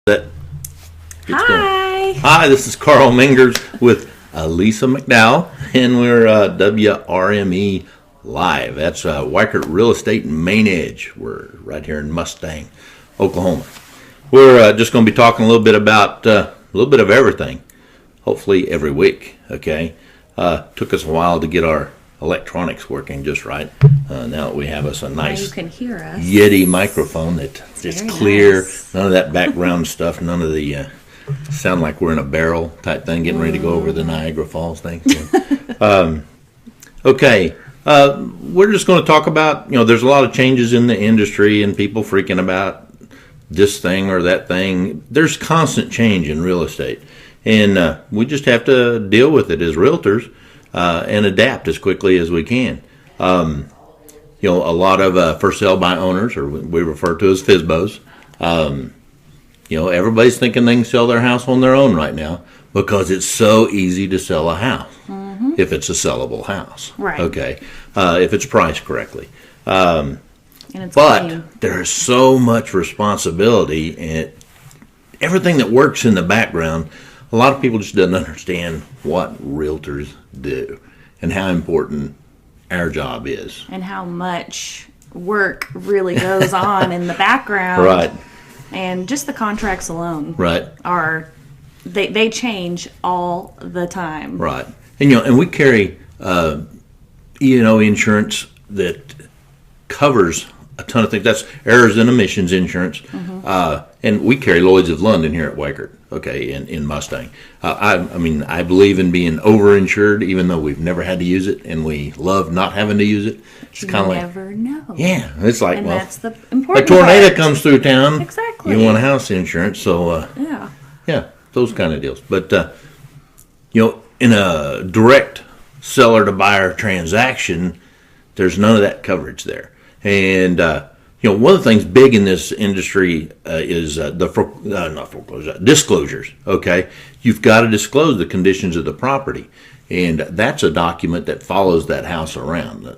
That gets going. Hi. Hi, this is Carl Mingers with Lisa McDowell, and we're WRME Live. That's Weichert Real Estate Main Edge. We're right here in Mustang, Oklahoma. We're just going to be talking a little bit about a little bit of everything, hopefully every week, okay? Took us a while to get our electronics working just right. Now that we have us a nice you can hear us. Yeti microphone that's just Very clear, nice. None of that background stuff, none of the sound like we're in a barrel type thing, getting ready to go over the Niagara Falls thing. So, okay, we're just going to talk about, there's a lot of changes in the industry and people freaking about this thing or that thing. There's constant change in real estate, and we just have to deal with it as realtors and adapt as quickly as we can. A lot of for sale by owners, or we refer to as FSBOs, everybody's thinking they can sell their house on their own right now because it's so easy to sell a house if it's a sellable house. Right. Okay. If it's priced correctly. And it's But clean. there's so much responsibility and everything that works in the background. A lot of people just don't understand what realtors do and how important our job is. And how much work really goes on in the background. Right. And just the contracts alone Right. are, they change all the time. Right. And we carry insurance that covers a ton of things. That's errors and omissions insurance. And we carry Lloyd's of London here at Weichert, okay, in Mustang. I believe in being overinsured, even though we've never had to use it, and we love not having to use it. It's kind of like, never know. yeah, it's like, And well, that's the a important tornado part. comes through town. Exactly. You want a house insurance, so Yeah. yeah, those kind of deals. But in a direct seller to buyer transaction, there's none of that coverage there. And one of the things big in this industry is not foreclosure, disclosures. Okay, you've got to disclose the conditions of the property, and that's a document that follows that house around.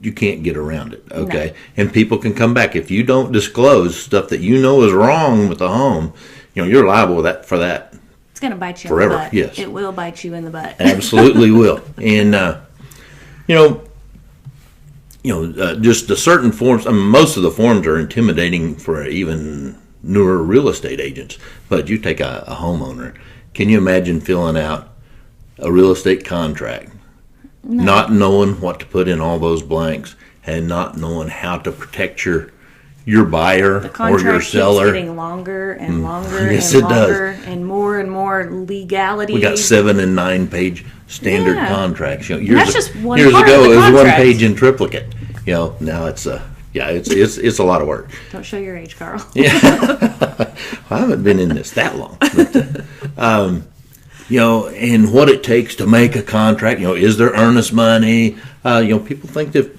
You can't get around it. Okay, No. and people can come back if you don't disclose stuff that you know is wrong with the home. You're liable for that. It's going to bite you Forever, in the butt. yes. It will bite you in the butt. Absolutely will. And just the certain forms. Most of the forms are intimidating for even newer real estate agents. But you take a homeowner. Can you imagine filling out a real estate contract, not knowing what to put in all those blanks, and not knowing how to protect your buyer The or contract your keeps seller? getting longer and longer Yes, and it does. longer and more legality. We got 7 and 9 page standard Yeah. contracts. Years, that's just one years part ago, of the it was one contract. page in triplicate. Now it's it's a lot of work. Don't show your age, Carl. Yeah, I haven't been in this that long. But, and what it takes to make a contract. Is there earnest money? People think that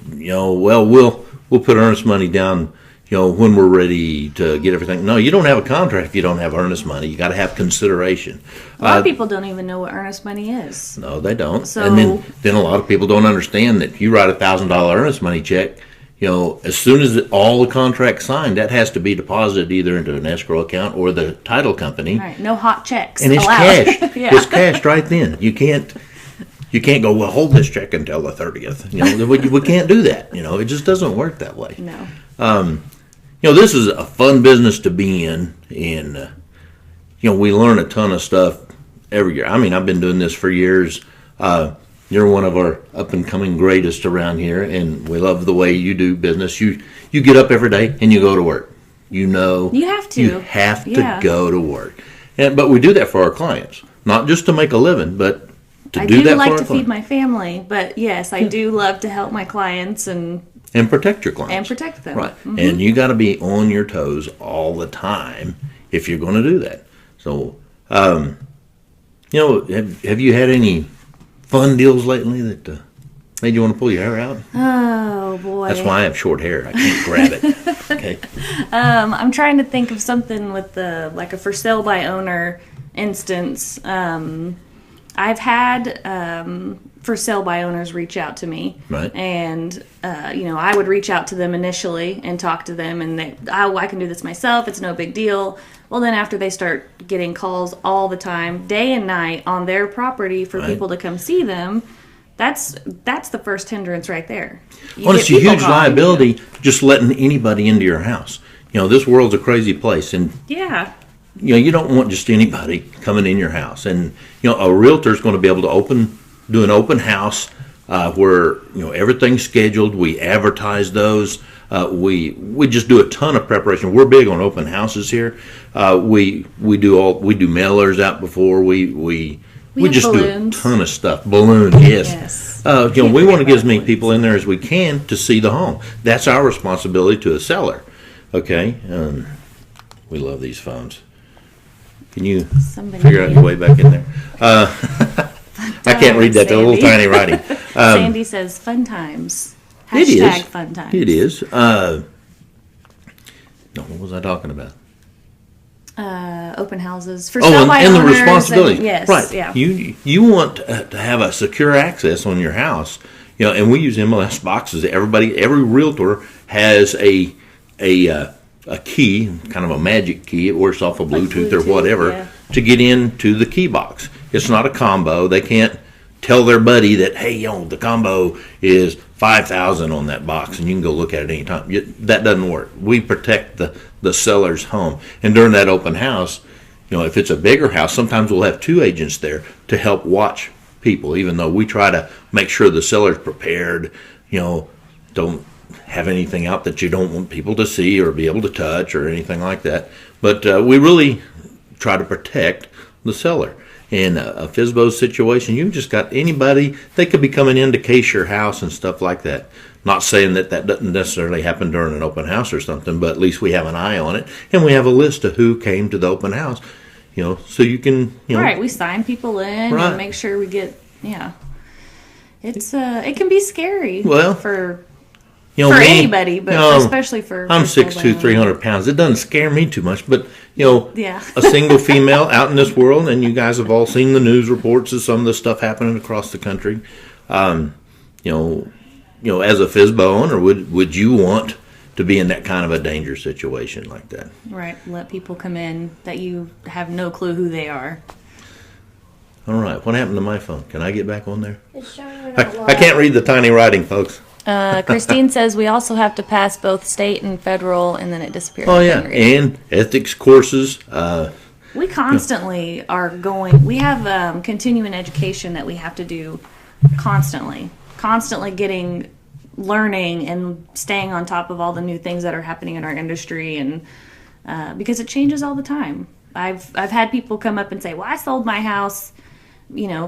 we'll put earnest money down. When we're ready to get everything. No, you don't have a contract if you don't have earnest money. You got to have consideration. A lot of people don't even know what earnest money is. No, they don't. So- And then a lot of people don't understand that you write $1,000 earnest money check. As soon as all the contracts signed, that has to be deposited either into an escrow account or the title company, Right. No hot checks and it's allowed. cashed. Yeah. It's cashed right then. You can't go, well, hold this check until the 30th. We can't do that. It just doesn't work that way. No. This is a fun business to be in, and we learn a ton of stuff every year. I've been doing this for years. You're one of our up and coming greatest around here, and we love the way you do business. You get up every day and you go to work. You have to. You have to Yeah. go to work, but we do that for our clients, not just to make a living, but to I do that like for to our clients feed my family, but yes, I do love to help my clients and protect your clients protect them. Right. And you got to be on your toes all the time if you're going to do that. So, have you had any fun deals lately that made you want to pull your hair out? Oh boy. That's why I have short hair. I can't grab it. Okay. I'm trying to think of something with like a for sale by owner instance. I've had for sale by owners reach out to me, Right. and I would reach out to them initially and talk to them, and I can do this myself. It's no big deal. Well, then after they start getting calls all the time, day and night, on their property for Right. people to come see them, that's the first hindrance right there. Well, it's a huge liability just letting anybody into your house. This world's a crazy place, and Yeah. you don't want just anybody coming in your house. And a realtor's going to be able to do an open house where everything's scheduled. We advertise those. We just do a ton of preparation. We're big on open houses here. We do mailers out before we have just balloons. do a ton of stuff. Balloons, yes. Yes. We want to get as many people in there as we can to see the home. That's our responsibility to a seller. Okay. We love these phones. Can you figure out your way back in there? I can't read that. They're little tiny writing. Sandy says fun times. It is. Hashtag fun times. It is. No, what was I talking about? Open houses for sale by and the owners. responsibility. Yes. Right. Yeah. You want to have a secure access on your house. And we use MLS boxes. Every realtor has a key, kind of a magic key. It works off of Bluetooth or whatever, yeah. to get into the key box. It's not a combo. They can't tell their buddy that, hey, the combo is $5,000 on that box, and you can go look at it anytime. That doesn't work. We protect the seller's home. And during that open house, if it's a bigger house, sometimes we'll have two agents there to help watch people, even though we try to make sure the seller's prepared, don't have anything out that you don't want people to see or be able to touch or anything like that. But we really try to protect the seller. In a FSBO situation, you've just got anybody, they could be coming in to case your house and stuff like that. Not saying that doesn't necessarily happen during an open house or something, but at least we have an eye on it, and we have a list of who came to the open house, so you can, Right, we sign people in Right. and make sure we get, It's it can be scary. Well, for me, anybody, but especially for I'm for 6'2", 300 pounds. It doesn't scare me too much, but Yeah. a single female out in this world, and you guys have all seen the news reports of some of the stuff happening across the country. As a FSBO owner, would you want to be in that kind of a danger situation like that? Right, let people come in that you have no clue who they are. All right, what happened to my phone? Can I get back on there? It's showing it out loud. I can't read the tiny writing, folks. Christine says we also have to pass both state and federal, and then it disappears. Oh yeah, and ethics courses. We constantly are going. We have continuing education that we have to do constantly learning and staying on top of all the new things that are happening in our industry, and because it changes all the time. I've had people come up and say, "Well, I sold my house,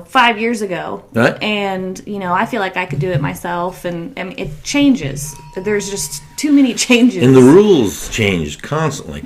5 years ago, Right. and I feel like I could do it myself." And I mean, it changes. There's just too many changes. And the rules change constantly.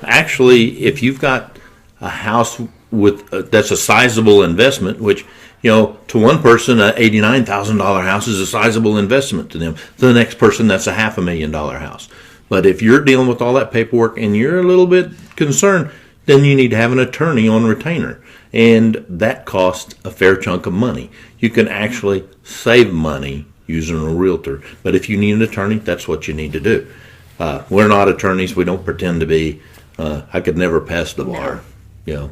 Actually, if you've got a house with that's a sizable investment, which to one person, a $89,000 house is a sizable investment to them. To the next person, that's a $500,000 house. But if you're dealing with all that paperwork and you're a little bit concerned, then you need to have an attorney on retainer. And that costs a fair chunk of money. You can actually save money using a realtor. But if you need an attorney, that's what you need to do. We're not attorneys. We don't pretend to be. I could never pass the bar. No.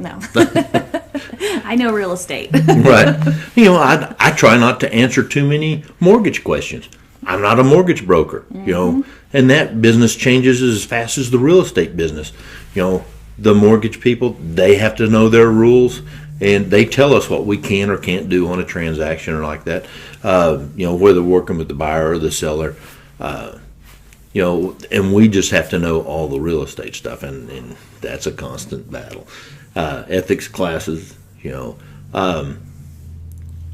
I know real estate. Right. I try not to answer too many mortgage questions. I'm not a mortgage broker, and that business changes as fast as the real estate business. The mortgage people, they have to know their rules, and they tell us what we can or can't do on a transaction or like that. Whether working with the buyer or the seller, and we just have to know all the real estate stuff, and that's a constant battle. Ethics classes,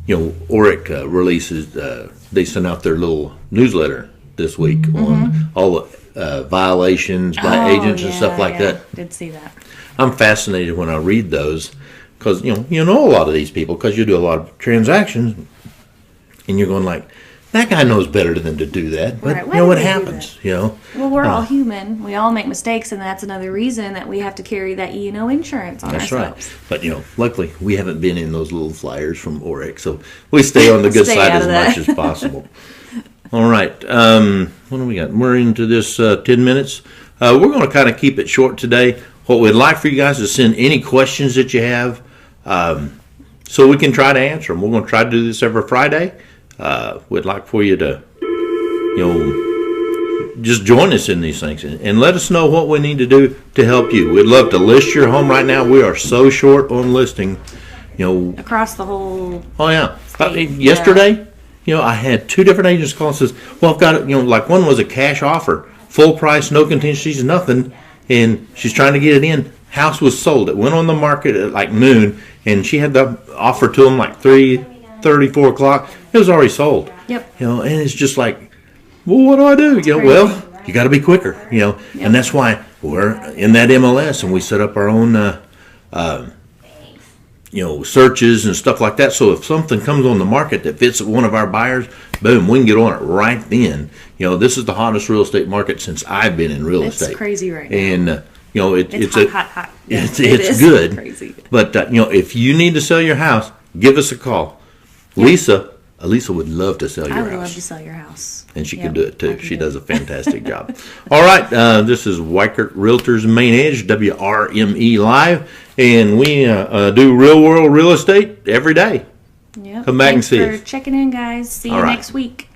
ORIC releases, they sent out their little newsletter this week on all the violations by agents and stuff like that. Did see that. I'm fascinated when I read those because, you know a lot of these people because you do a lot of transactions and you're going like, that guy knows better than to do that. But Right. you Why know do what they do happens, you know. Well, we're all human. We all make mistakes, and that's another reason that we have to carry that E&O insurance on That's ourselves. right. But you know, luckily we haven't been in those little flyers from Oryx, so we stay on the good Stay side out as of that. much as possible. All right. What do we got? We're into this 10 minutes. We're going to kind of keep it short today. What we'd like for you guys to send any questions that you have, so we can try to answer them. We're going to try to do this every Friday. We'd like for you to, you know, just join us in these things and let us know what we need to do to help you. We'd love to list your home right now. We are so short on listing, you know. Across the whole. Oh yeah. State, Yesterday, you know, I had 2 different agents call and says, "Well, I've got it." You know, like one was a cash offer, full price, no contingencies, nothing, and she's trying to get it in. House was sold. It went on the market at like noon, and she had the offer to them like 3:30, 4 o'clock. It was already sold. Yep. You know, and it's just like, well, what do I do? You know, crazy. well, you got to be quicker. You know, and that's why we're in that MLS, and we set up our own. You know, searches and stuff like that. So if something comes on the market that fits one of our buyers, boom, we can get on it right then. You know, this is the hottest real estate market since I've been in real estate. It's crazy right now. And you know, it's hot. It's It is good. crazy. But you know, if you need to sell your house, give us a call. Elisa would love to sell your I would house. love to sell your house. And she Yep, can do it I too. can She do does it. a fantastic job. All right, this is Weichert Realtors Main Edge, WRME Live, and we do real world real estate every day. Yep. Come back and Thanks see for us. checking in, guys. See you All right. next week.